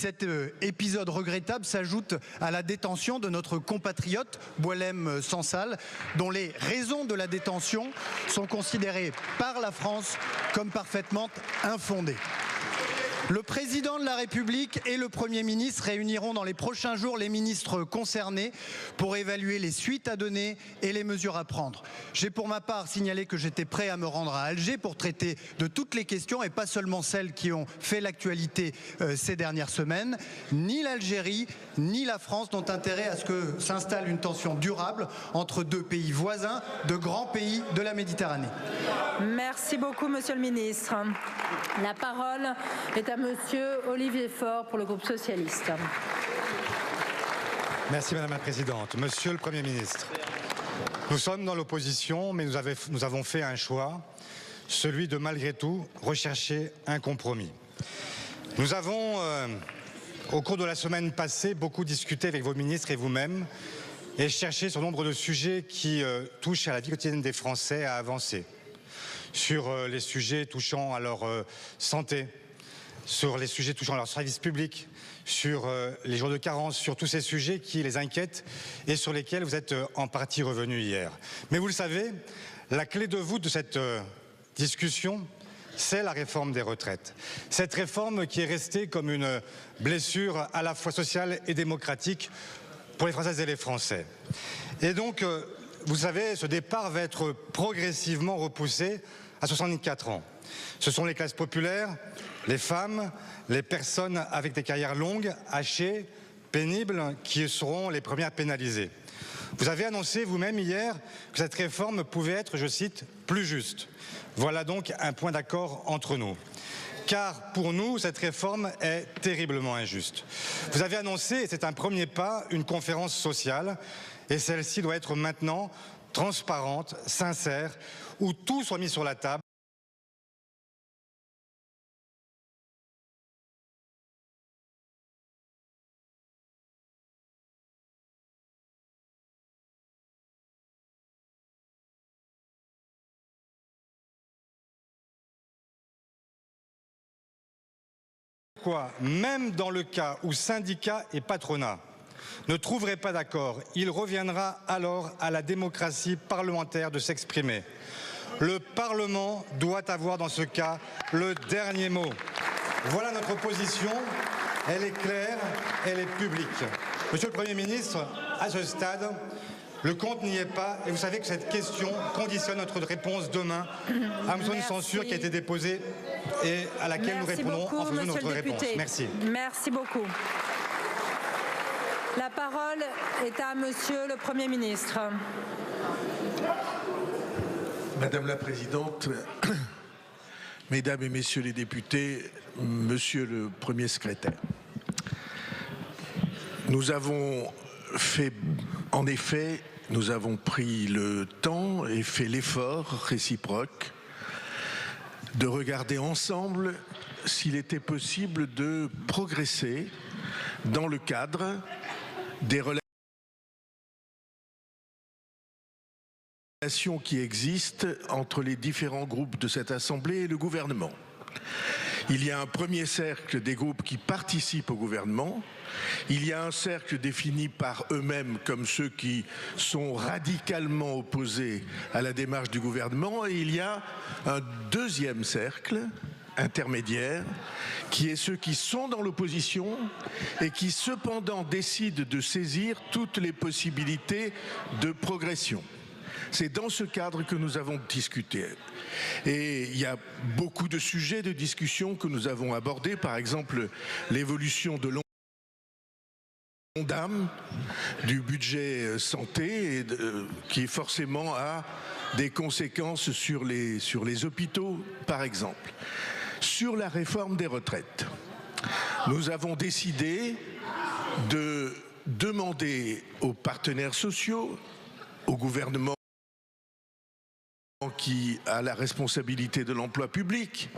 Cet épisode regrettable s'ajoute à la détention de notre compatriote Boualem Sansal, dont les raisons de la détention sont considérées par la France comme parfaitement infondées. Le président de la République et le Premier ministre réuniront dans les prochains jours les ministres concernés pour évaluer les suites à donner et les mesures à prendre. J'ai pour ma part signalé que j'étais prêt à me rendre à Alger pour traiter de toutes les questions et pas seulement celles qui ont fait l'actualité ces dernières semaines. Ni l'Algérie ni la France n'ont intérêt à ce que s'installe une tension durable entre deux pays voisins, de grands pays de la Méditerranée. Merci beaucoup, Monsieur le Ministre. La parole est à Monsieur Olivier Faure pour le groupe socialiste. Merci Madame la Présidente. Monsieur le Premier ministre, nous sommes dans l'opposition, mais nous avons fait un choix, celui de malgré tout rechercher un compromis. Nous avons, au cours de la semaine passée, beaucoup discuté avec vos ministres et vous-même et cherché sur nombre de sujets qui touchent à la vie quotidienne des Français à avancer. Sur les sujets touchant à leur santé, sur les sujets touchant à leur service public, sur les jours de carence, sur tous ces sujets qui les inquiètent et sur lesquels vous êtes en partie revenus hier. Mais vous le savez, la clé de voûte de cette discussion, c'est la réforme des retraites. Cette réforme qui est restée comme une blessure à la fois sociale et démocratique pour les Françaises et les Français. Et donc, vous savez, ce départ va être progressivement repoussé à 64 ans. Ce sont les classes populaires, les femmes, les personnes avec des carrières longues, hachées, pénibles, qui seront les premières pénalisées. Vous avez annoncé vous-même hier que cette réforme pouvait être, je cite, plus juste. Voilà donc un point d'accord entre nous. Car pour nous, cette réforme est terriblement injuste. Vous avez annoncé, et c'est un premier pas, une conférence sociale, et celle-ci doit être maintenant transparente, sincère, où tout soit mis sur la table. Pourquoi, même dans le cas où syndicats et patronat ne trouveraient pas d'accord, il reviendra alors à la démocratie parlementaire de s'exprimer. Le Parlement doit avoir dans ce cas le dernier mot. Voilà notre position, elle est claire, elle est publique. Monsieur le Premier ministre, à ce stade, le compte n'y est pas et vous savez que cette question conditionne notre réponse demain à une motion de censure qui a été déposée et à laquelle nous répondrons en fonction de notre réponse. Merci. Merci beaucoup. La parole est à Monsieur le Premier ministre. Madame la Présidente, Mesdames et Messieurs les députés, Monsieur le Premier secrétaire, nous avons fait, en effet, nous avons pris le temps et fait l'effort réciproque de regarder ensemble s'il était possible de progresser dans le cadre des relations qui existent entre les différents groupes de cette Assemblée et le gouvernement. Il y a un premier cercle des groupes qui participent au gouvernement. Il y a un cercle défini par eux-mêmes comme ceux qui sont radicalement opposés à la démarche du gouvernement. Et il y a un deuxième cercle intermédiaire qui est ceux qui sont dans l'opposition et qui cependant décident de saisir toutes les possibilités de progression. C'est dans ce cadre que nous avons discuté. Et il y a beaucoup de sujets de discussion que nous avons abordés, par exemple l'évolution de l'ONDAM, du budget santé, et qui forcément a des conséquences sur les hôpitaux, par exemple. Sur la réforme des retraites, nous avons décidé de demander aux partenaires sociaux, au gouvernement qui a la responsabilité de l'emploi public,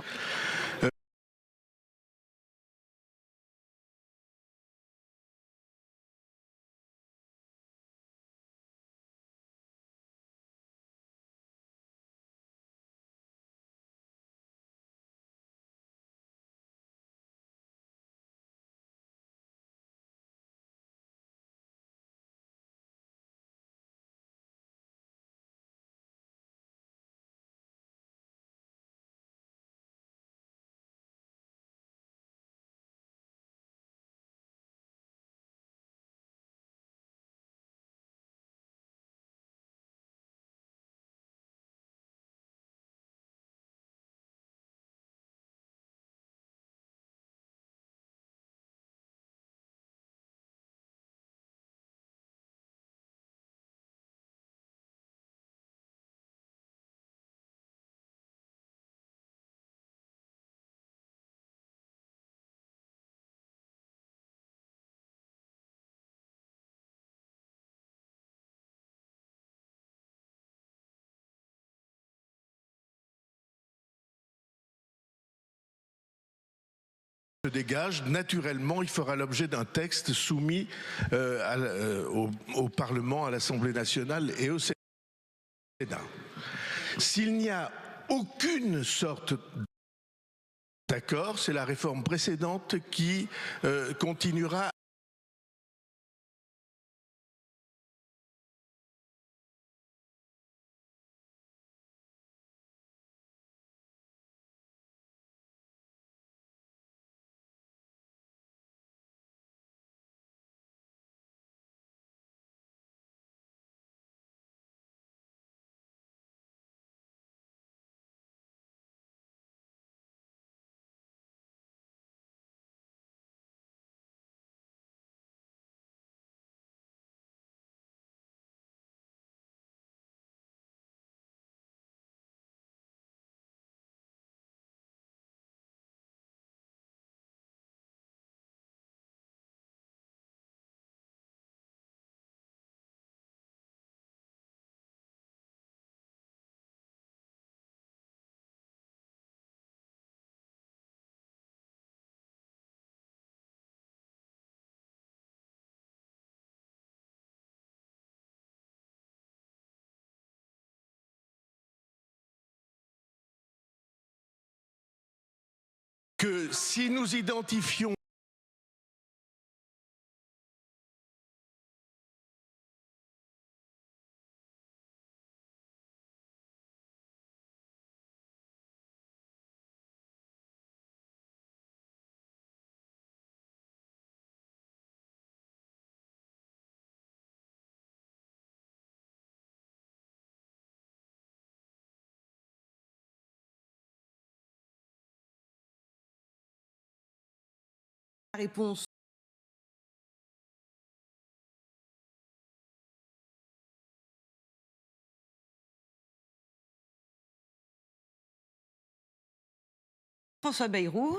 se dégage, naturellement, il fera l'objet d'un texte soumis au Parlement, à l'Assemblée nationale et au Sénat. S'il n'y a aucune sorte d'accord, c'est la réforme précédente qui continuera. Que si nous identifions la réponse. François Bayrou,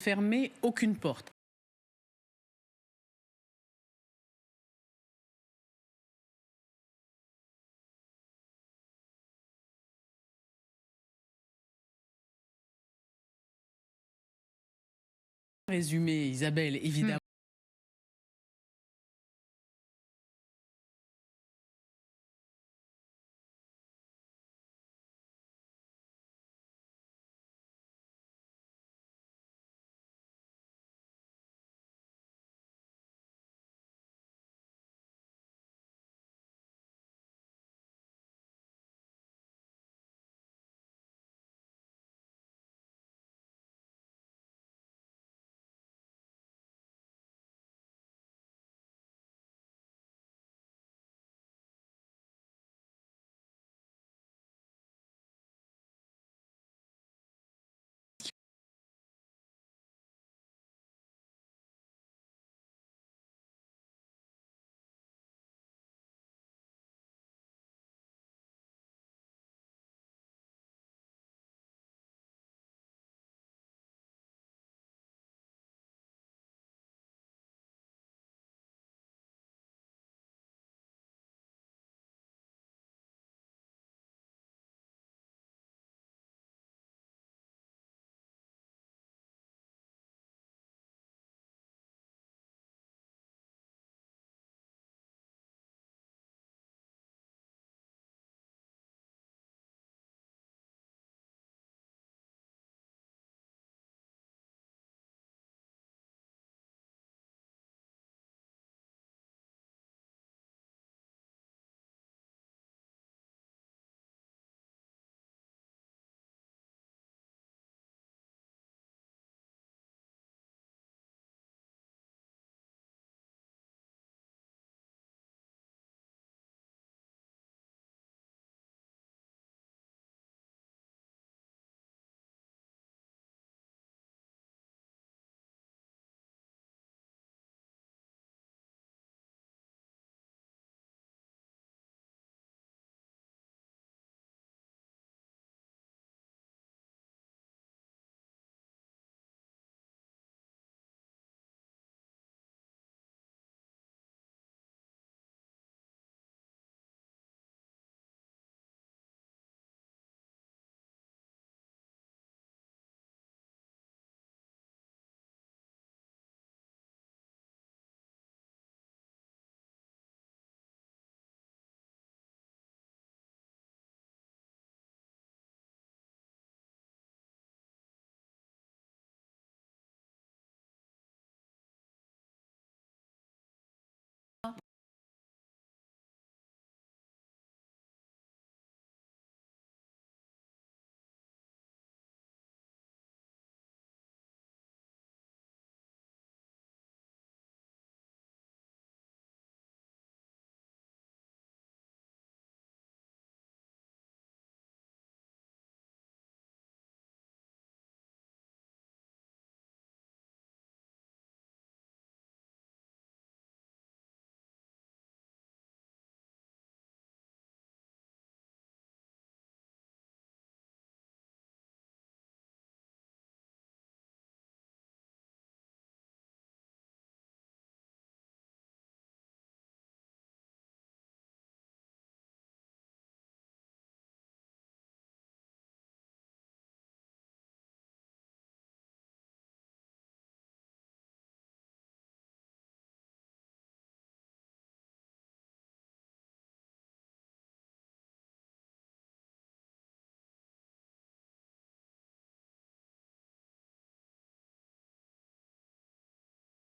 fermer aucune porte. Résumé, Isabelle, évidemment.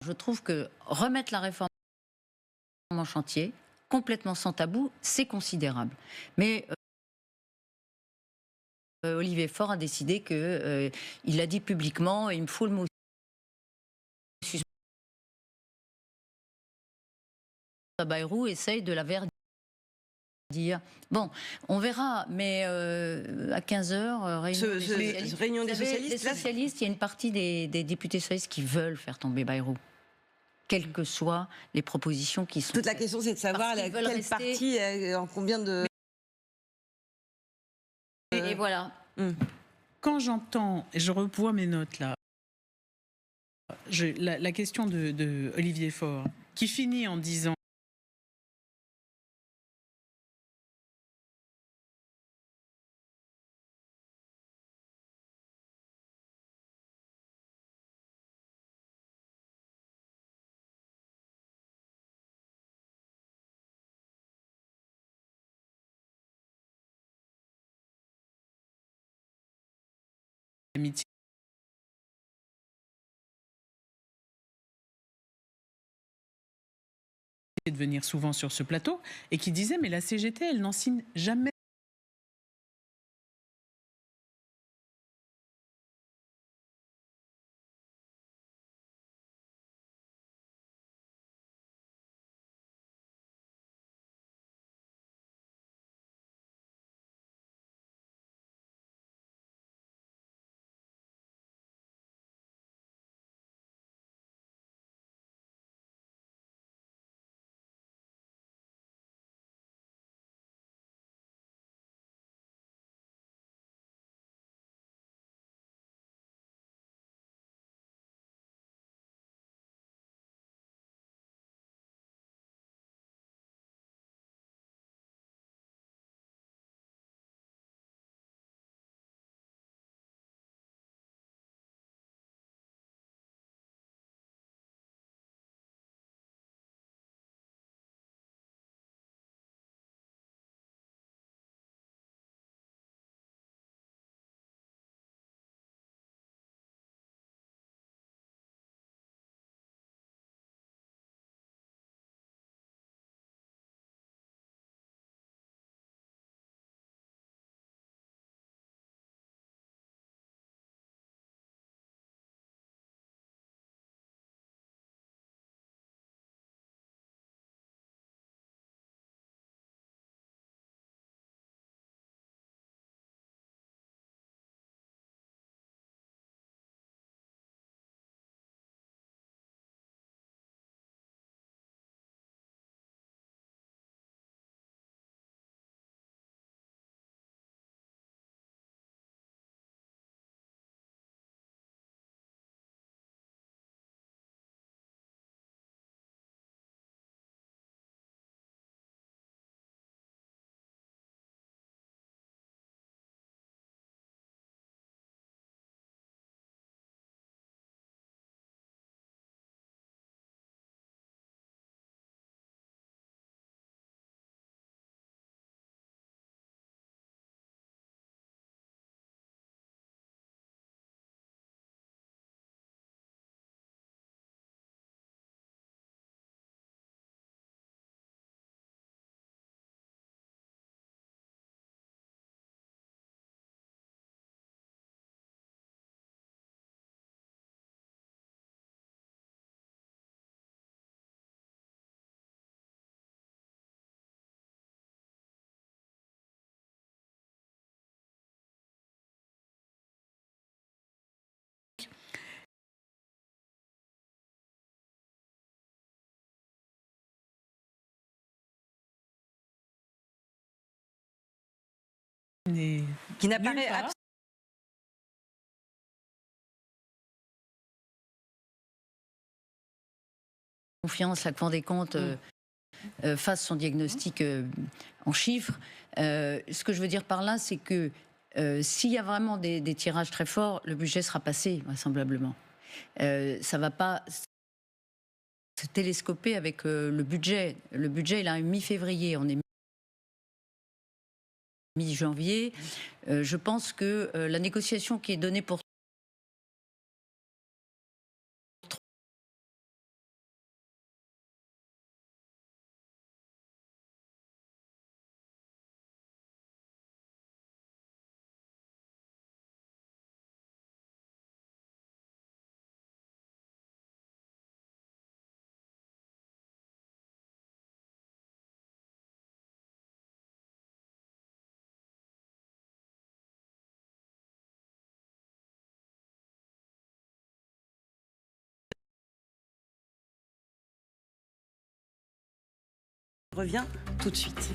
Je trouve que remettre la réforme en chantier, complètement sans tabou, c'est considérable. Mais Olivier Faure a décidé que, il l'a dit publiquement, il me faut le mot suspension. Bayrou essaye de la verdir. Bon, on verra, mais à 15h, réunion des socialistes. Les socialistes, il y a une partie des députés socialistes qui veulent faire tomber Bayrou, quelles que soient les propositions qui sont Toute la faites. question, c'est de savoir quelle partie, en combien de... Et voilà. Quand j'entends, et je revois mes notes là, la question de Olivier Faure, qui finit en disant amitié de venir souvent sur ce plateau, et qui disait mais la CGT, elle n'en signe jamais. Qui n'apparaît nulle part. Confiance, la Cour des comptes fasse son diagnostic en chiffres. Ce que je veux dire par là, c'est que s'il y a vraiment des tirages très forts, le budget sera passé, vraisemblablement. Ça ne va pas se télescoper avec le budget. Le budget, il a un mi-février, on est mi-janvier. Je pense que la négociation qui est donnée pour reviens tout de suite.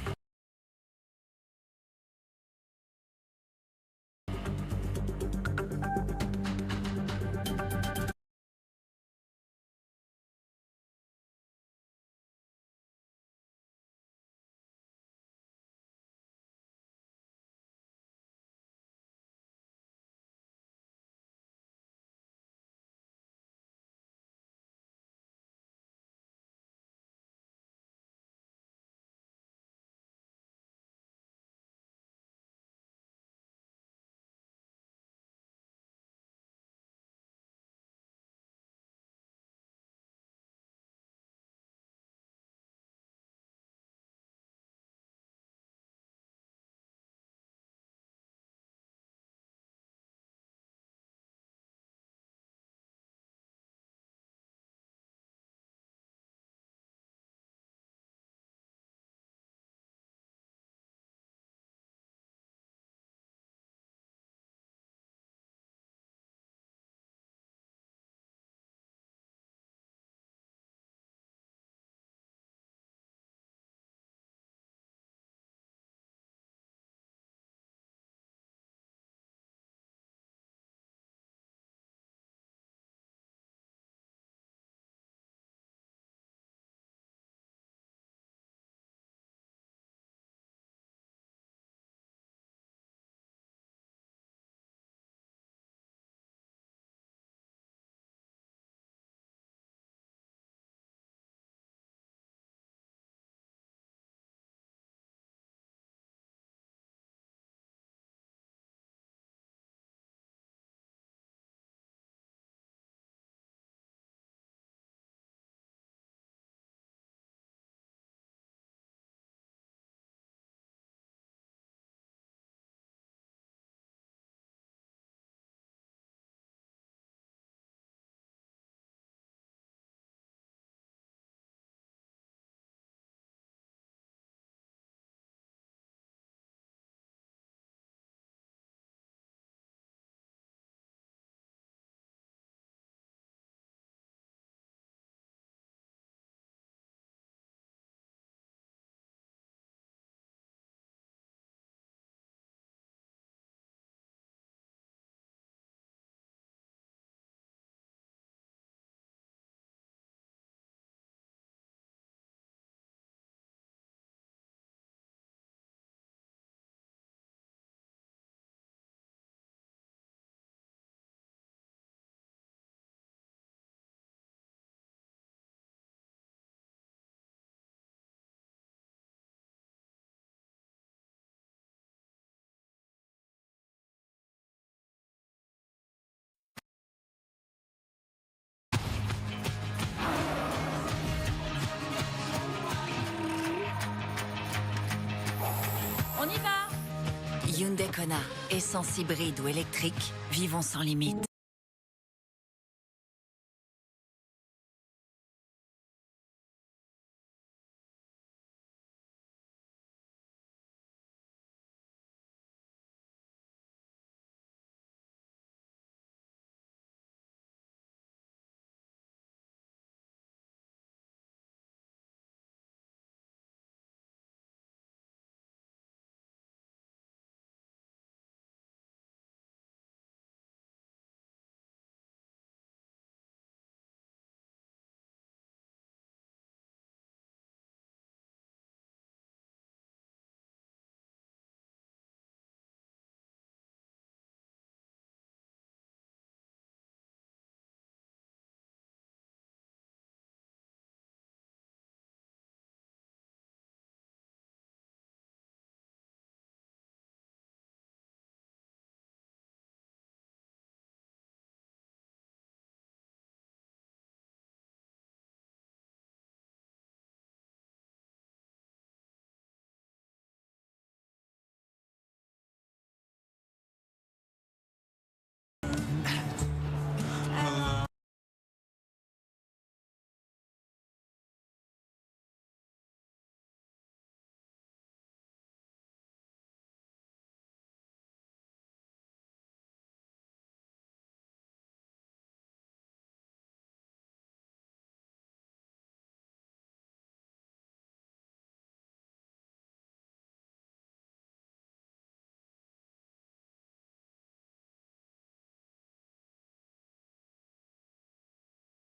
On y va! Hyundai Kona, essence hybride ou électrique, vivons sans limite.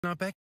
L'impact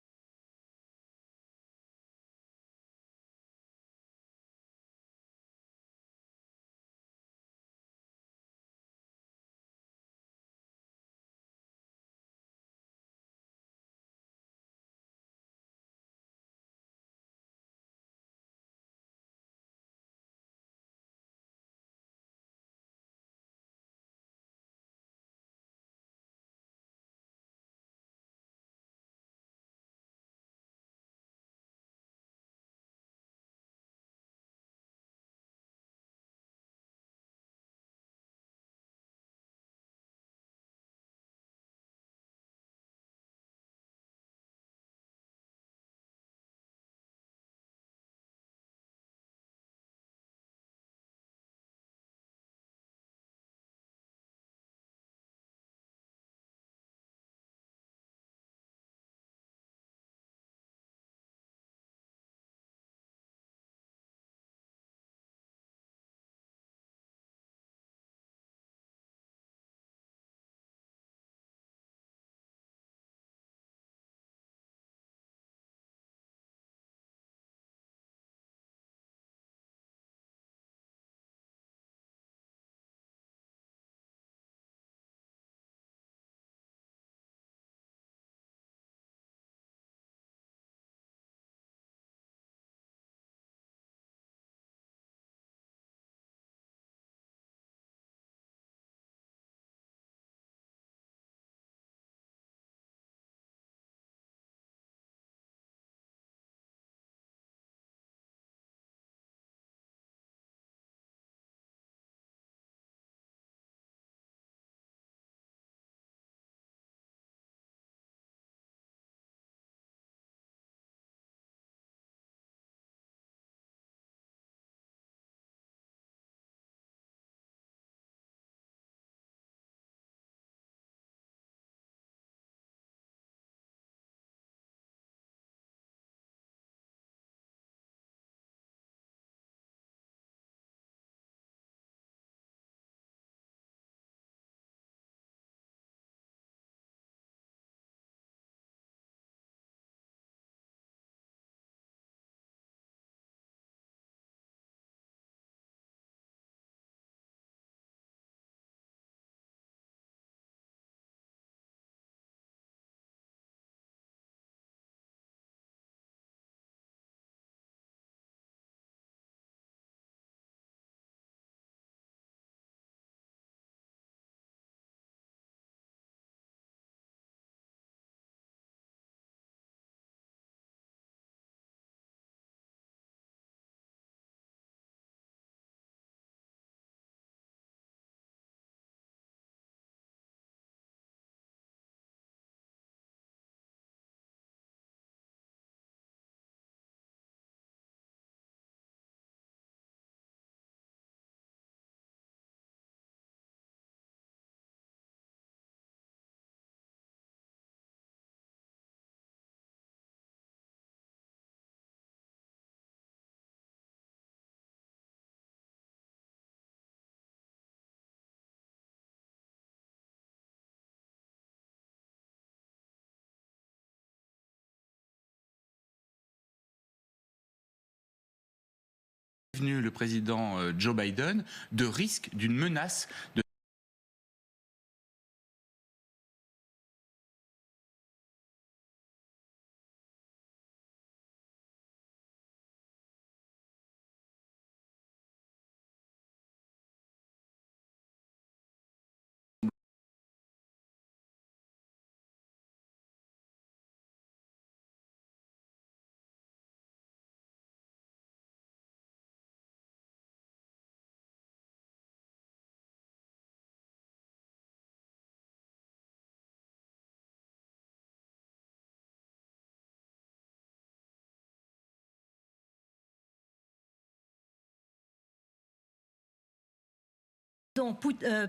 venu le président Joe Biden de risque d'une menace de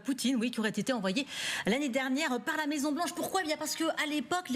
Poutine, oui, qui aurait été envoyé l'année dernière par la Maison-Blanche. Pourquoi? Eh bien parce qu'à l'époque,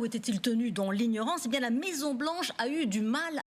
était-il tenu dans l'ignorance? Eh bien, la Maison-Blanche a eu du mal